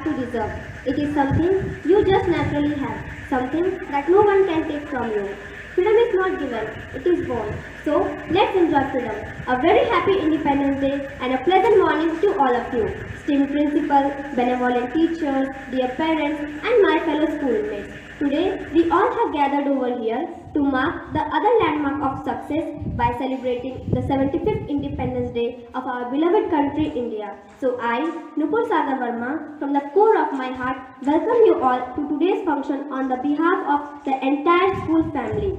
to deserve. It is something you just naturally have, something that no one can take from you. Freedom is not given, it is born. So let's enjoy freedom. A very happy Independence Day and a pleasant morning to all of you. Esteemed principal, benevolent teachers, dear parents, and my fellow schoolmates. Today, we all have gathered over here to mark the other landmark of success by celebrating the 75th Independence Day of our beloved country, India. So I, Nupur Sagar Verma, from the core of my heart, welcome you all to today's function on the behalf of the entire school family.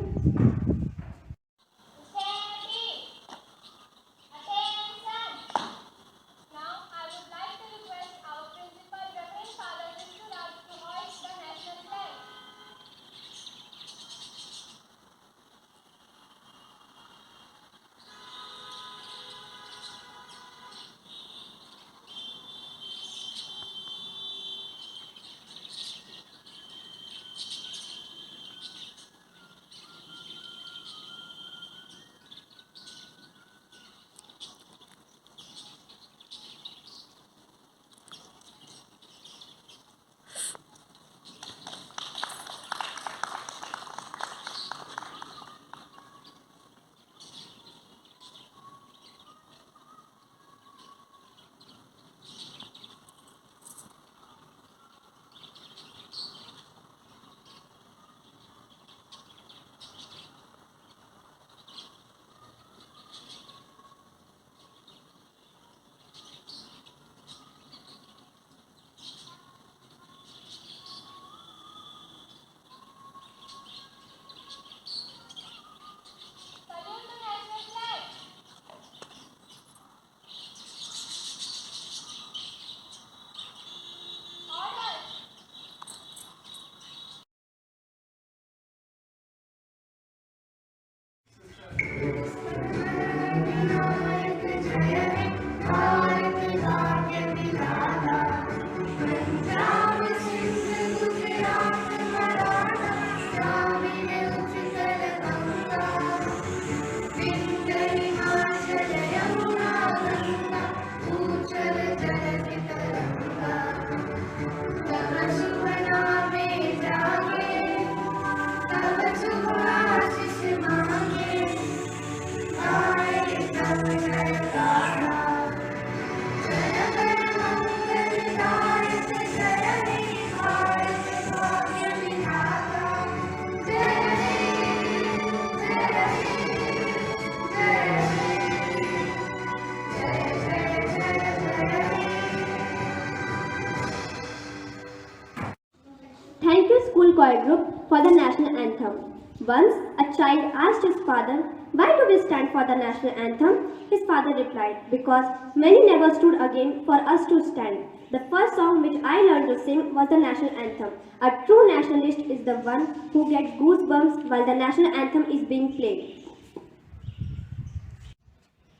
Thank you, school choir group, for the national anthem. Once a child asked his father, "Why do we stand for the national anthem?" His father replied, "Because many never stood again for us to stand." The first song which I learned to sing was the national anthem. A true nationalist is the one who gets goosebumps while the national anthem is being played.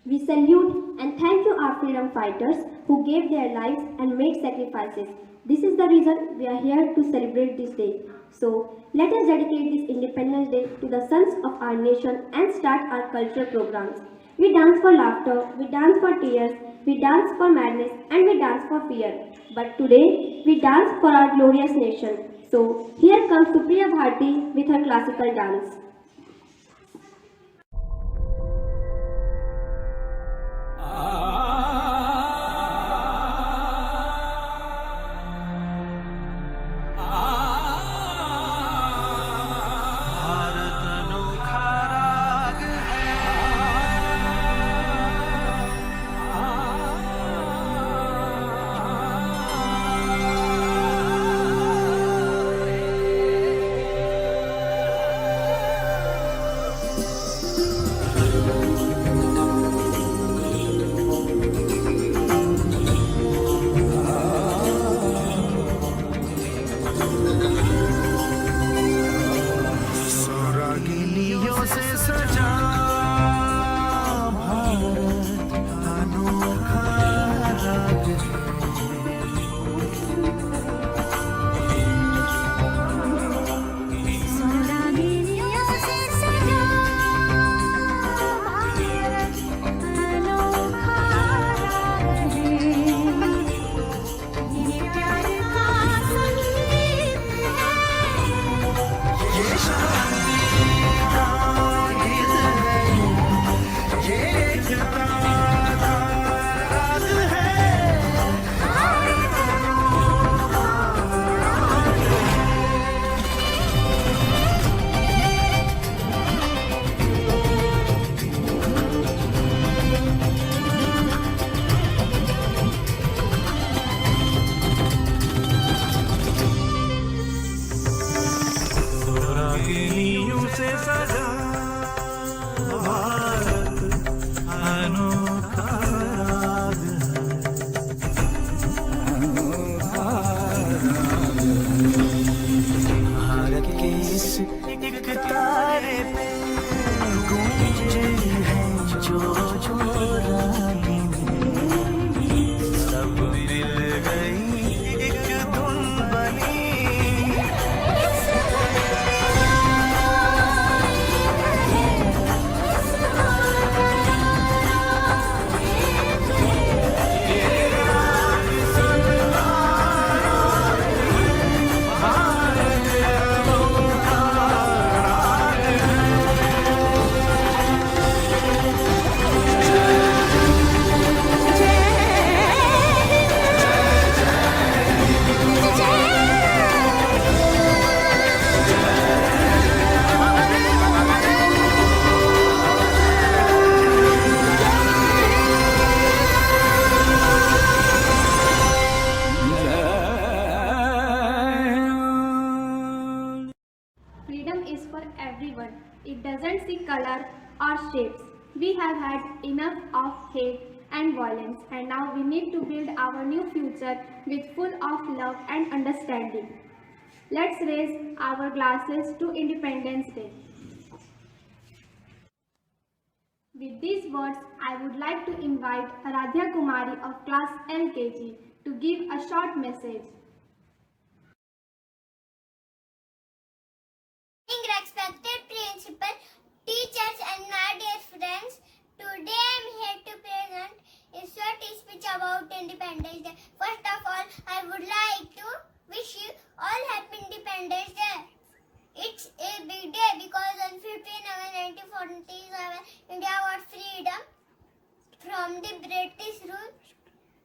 We salute and thank you our freedom fighters who gave their lives and made sacrifices. This is the reason we are here to celebrate this day. So, let us dedicate this Independence Day to the sons of our nation and start our cultural programs. We dance for laughter, we dance for tears, we dance for madness, and we dance for fear. But today, we dance for our glorious nation. So, here comes Supriya Bharti with her classical dance. doesn't see color or shapes. We have had enough of hate and violence, and now we need to build our new future with full of love and understanding. Let's raise our glasses to Independence Day. With these words, I would like to invite Aradhya Kumari of class LKG to give a short message. Respected principal, teachers and my dear friends, today I am here to present a short speech about Independence Day. First of all, I would like to wish you all happy Independence Day. It's a big day because on 15 August 1947, India got freedom from the British rule.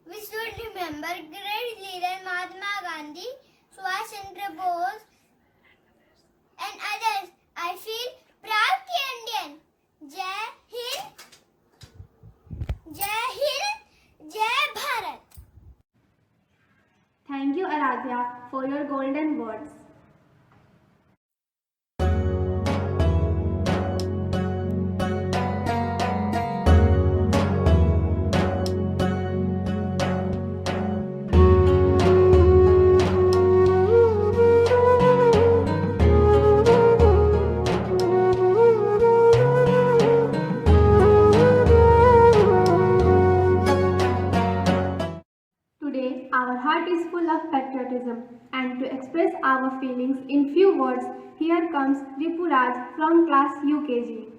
We should remember great leader Mahatma Gandhi, Subhash Chandra Bose, and others. I feel proud to be Indian. Jai Hind, Jai Hind, Jai Bharat. Thank you, Aradhya, for your golden words. Today, our heart is full of patriotism, and to express our feelings in few words, here comes Ripuraj from class UKG.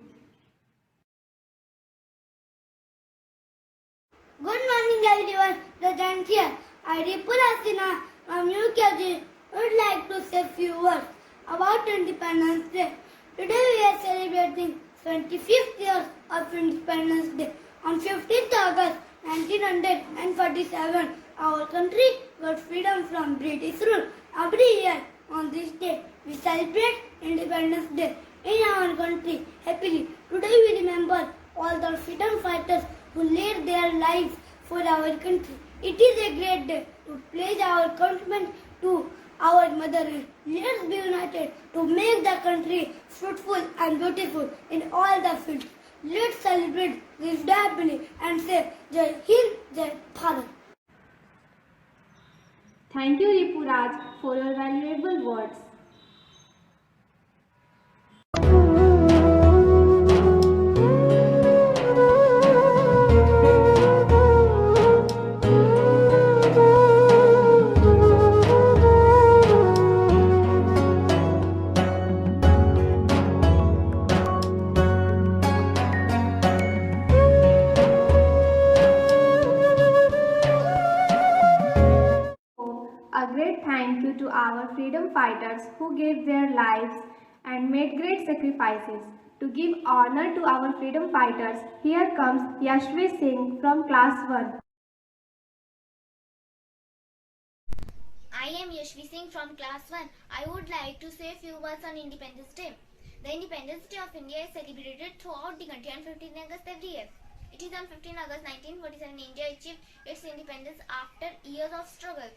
Good morning everyone, present here. I, Ripuraj Sinha from UKG, would like to say a few words about Independence Day. Today we are celebrating 25th year of Independence Day. On 15th August 1947, our country got freedom from British rule. Every year on this day, we celebrate Independence Day in our country happily. Today we remember all the freedom fighters who laid their lives for our country. It is a great day to pledge our commitment to our motherland. Let's be united to make the country fruitful and beautiful in all the fields. Let's celebrate this day happily and say Jai Hind, Jai Bharat. Thank you, Ripuraj, for your valuable words. A great thank you to our freedom fighters who gave their lives and made great sacrifices. To give honor to our freedom fighters, here comes Yashvi Singh from class 1. I am Yashvi Singh from class 1. I would like to say a few words on Independence Day. The Independence Day of India is celebrated throughout the country on 15 August every year. It is on 15 August 1947 India achieved its independence after years of struggle.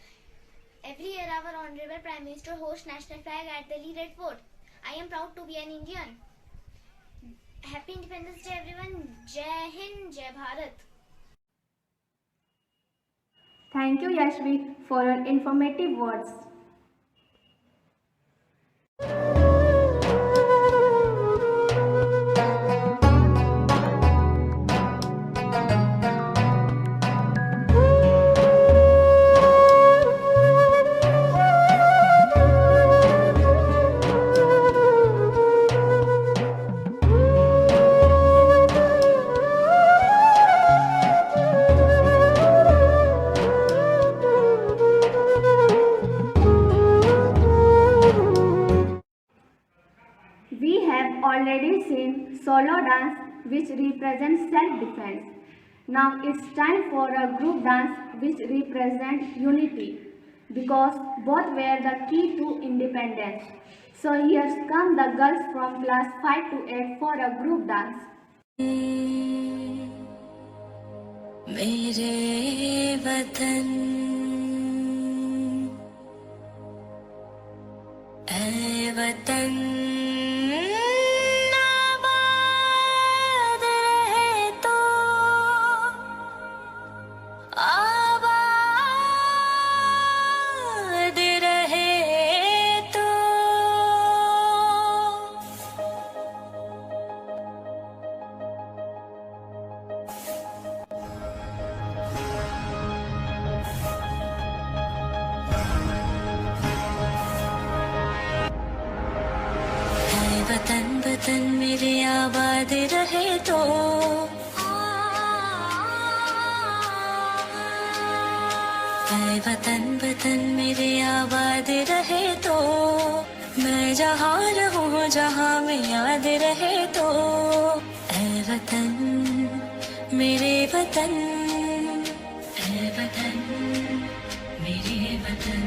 Every year our Honorable Prime Minister hosts national flag at Delhi Red Fort. I am proud to be an Indian. Happy Independence Day everyone. Jai Hind, Jai Bharat. Thank you, Yashvi, for your informative words. We have already seen solo dance which represents self-defense. Now it's time for a group dance which represents unity because both were the key to independence. So here come the girls from class 5 to 8 for a group dance. मेरे वतन ऐ वतन मेरे आबाद रहे तो। ऐ वतन वतन मेरे आबाद रहे तो, मैं जहाँ रहूँ जहाँ में याद रहे तो। ऐ वतन मेरे वतन, ऐ वतन मेरे वतन।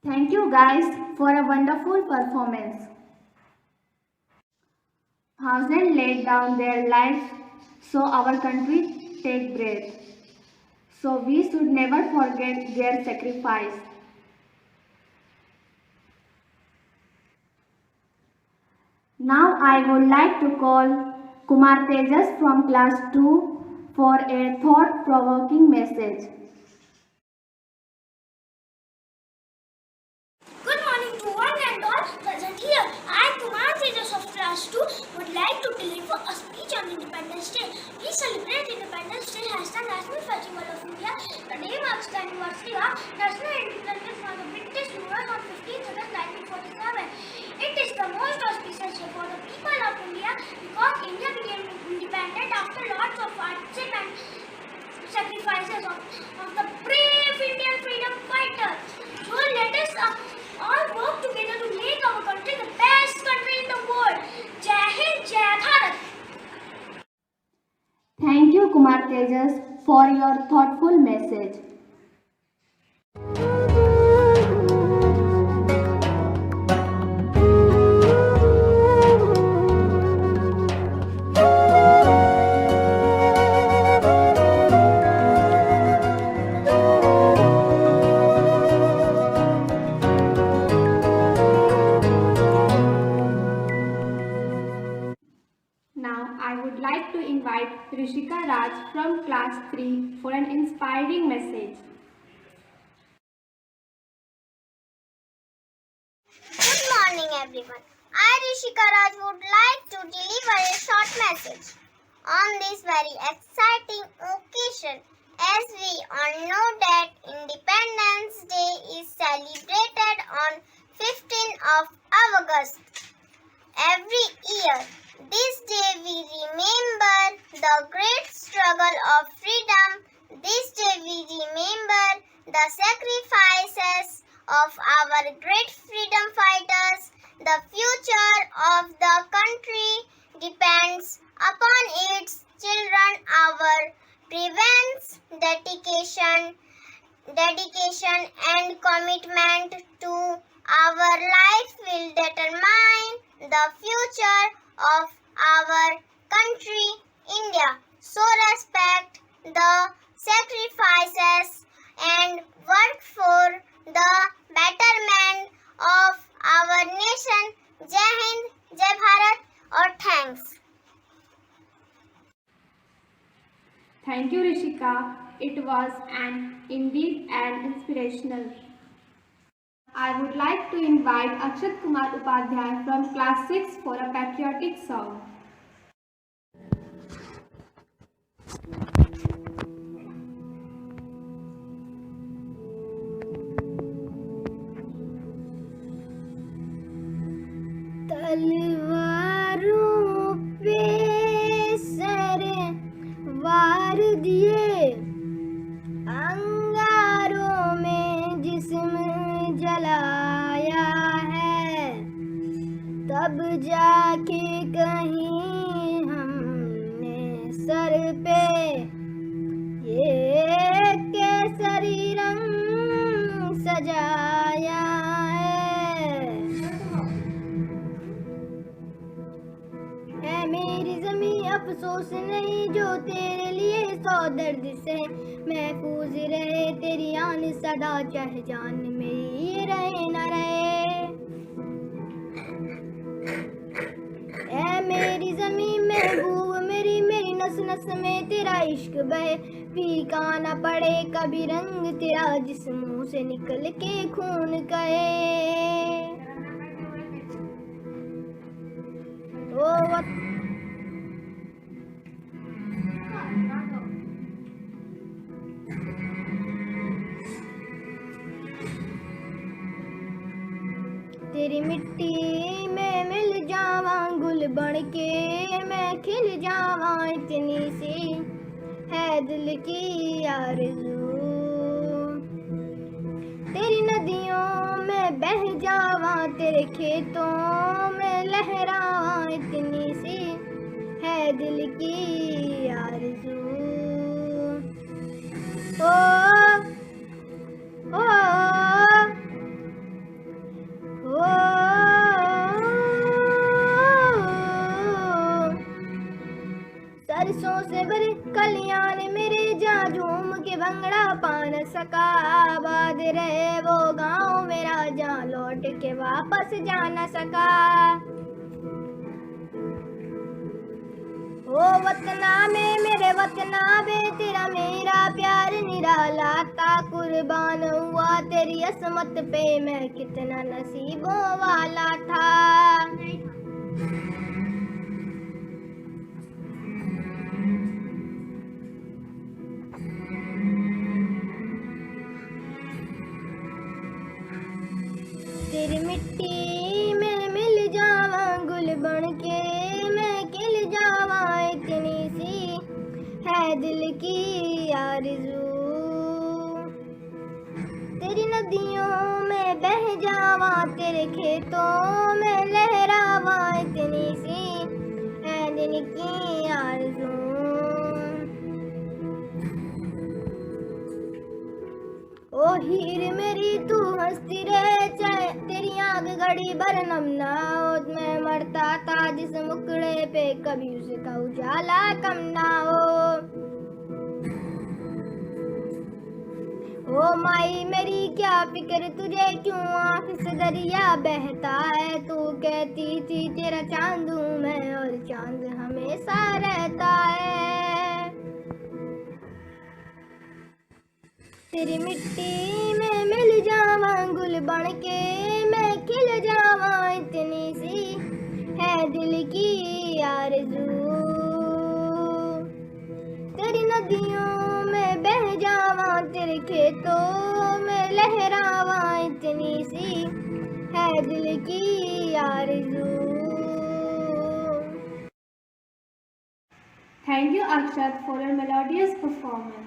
Thank you guys for a wonderful performance. Thousands laid down their lives so our country take breath. So we should never forget their sacrifice. Now I would like to call Kumar Tejas from class 2 for a thought-provoking message. Good morning to one and all present here. I, Kumar Tejas of class 2, would like to deliver a speech on Independence Day. We celebrate Independence Day as the National Festival of India. The day marks the anniversary of national independence from the British rulers on 15th August 1947. It is the most auspicious day for the people of India because India became independent after lots of hardship and sacrifices of the brave Indian freedom fighters. So let us all work together to make our country the best country in the world. Jai Hind, Jai Bharat. Thank you, Kumar Tejas, for your thoughtful message. Now I would like to invite Rishika Raj from class 3 for an inspiring message. Good morning, everyone. I, Rishika Raj, would like to deliver a short message on this very exciting occasion. As we all know that Independence Day is celebrated on 15th of August. Every year, this day we remember the great struggle of freedom. This day we remember the sacrifices of our great freedom fighters. The future of the country depends upon its children. Our parents' dedication and commitment to our life will determine the future of our country, India. So respect the sacrifices and work for the betterment of our nation. Jai Hind, Jai Bharat, or thanks. Thank you, Rishika. It was indeed an inspirational. I would like to invite Akshat Kumar Upadhyay from class 6 for a patriotic song. तलवारों पे sir वार दिए, अंगारों में जिस्म जलाया है, तब जाके कहीं हमने सर पे ये केसरी रंग सजाया है। है मेरी ज़मीं अफसोस नहीं जो तेरे लिए सौ दर्द से महफूज रहे तेरी आन सदा चाहे जान मेरी ये रहे न रहे। है मेरी ज़मीं महबूब मेरी मेरी नस नस में तेरा इश्क बहे फीका न पड़े कभी रंग तेरा जिस मुंह से निकल के खून कहे। ओ तेरी मिट्टी में मिल जावा गुल बन के मैं खिल जावा इतनी सी है दिल की आरज़ू। तेरी नदियों में बह जावा तेरे खेतों में लहरावा इतनी सी है दिल की आरज़ू। ओ सरसों से भरे कलियान मेरे जा झूम के भंगड़ा पान सका आबाद रहे वो गांव मेरा जा लौट के वापस जा न सका। ओ वतना में मेरे वतना में तेरा मेरा प्यार निराला था कुर्बान हुआ तेरी असमत पे मैं कितना नसीबों वाला था। तेरी मिट्टी में मिल जावा गुल बन के मैं खिल जावा इतनी सी है दिल की आरज़ू। तेरी नदियों में बह जावा तेरे खेतों में लहरावा इतनी सी है दिल की आरज़ू। ओ हीर मेरी तू हंसती रहे चाहे तेरी आग घड़ी बरनम ना हो। मैं मरता था जिस मुकड़े पे कभी उसका उजाला कम ना हो। ओ माई मेरी क्या फिक्र तुझे क्यों आँख से दरिया बहता है। तू कहती थी तेरा चांद हूँ मैं और चांद हमेशा रहता है। तेरी मिट्टी में मिल जावा गुल बन के मैं खिल जावा इतनी सी है दिल की आरज़ू। तेरी नदियों में बह जावा तेरे खेतों में लहरावा इतनी सी है दिल की आरज़ू। Thank you, Akshat, for your melodious performance.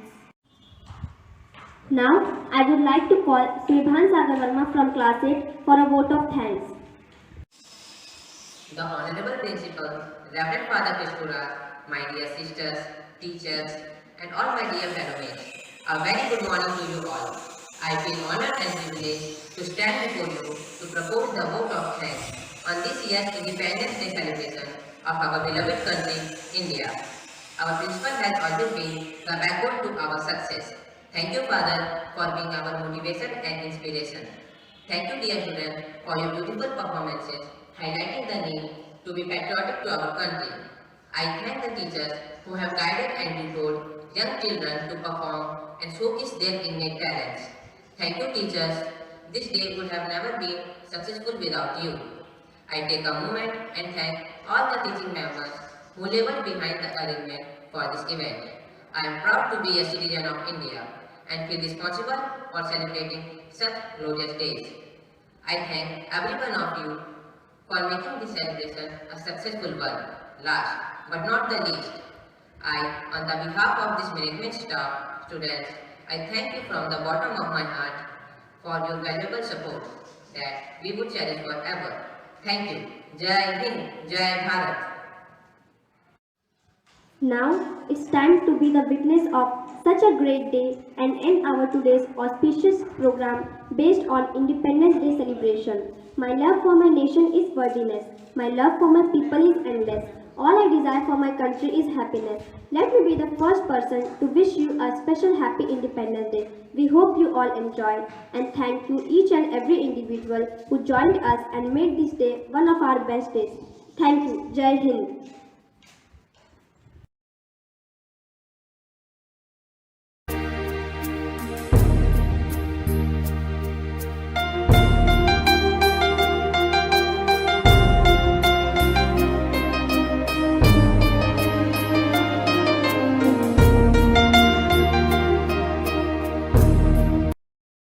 Now, I would like to call Shubhan Sagar Verma from class 8 for a vote of thanks. The Honorable Principal, Reverend Father Kishpuraj, my dear sisters, teachers, and all my dear fellow mates, a very good morning to you all. I feel honored and privileged to stand before you to propose the vote of thanks on this year's Independence Day celebration of our beloved country, India. Our principal has always been the backbone to our success. Thank you, Father, for being our motivation and inspiration. Thank you, dear children, for your beautiful performances, highlighting the need to be patriotic to our country. I thank the teachers who have guided and tutored young children to perform and showcase their innate talents. Thank you, teachers. This day would have never been successful without you. I take a moment and thank all the teaching members who labored behind the arrangement for this event. I am proud to be a citizen of India and feel responsible for celebrating such glorious days. I thank every one of you for making this celebration a successful one. Last but not the least, I, on the behalf of this management staff, students, I thank you from the bottom of my heart for your valuable support that we would cherish forever. Thank you. Jai Hind, Jai Bharat. Now, it's time to be the witness of such a great day and end our today's auspicious program based on Independence Day celebration. My love for my nation is worthiness. My love for my people is endless. All desire for my country is happiness. Let me be the first person to wish you a special happy Independence Day. We hope you all enjoyed, and thank you each and every individual who joined us and made this day one of our best days. Thank you. Jai Hind.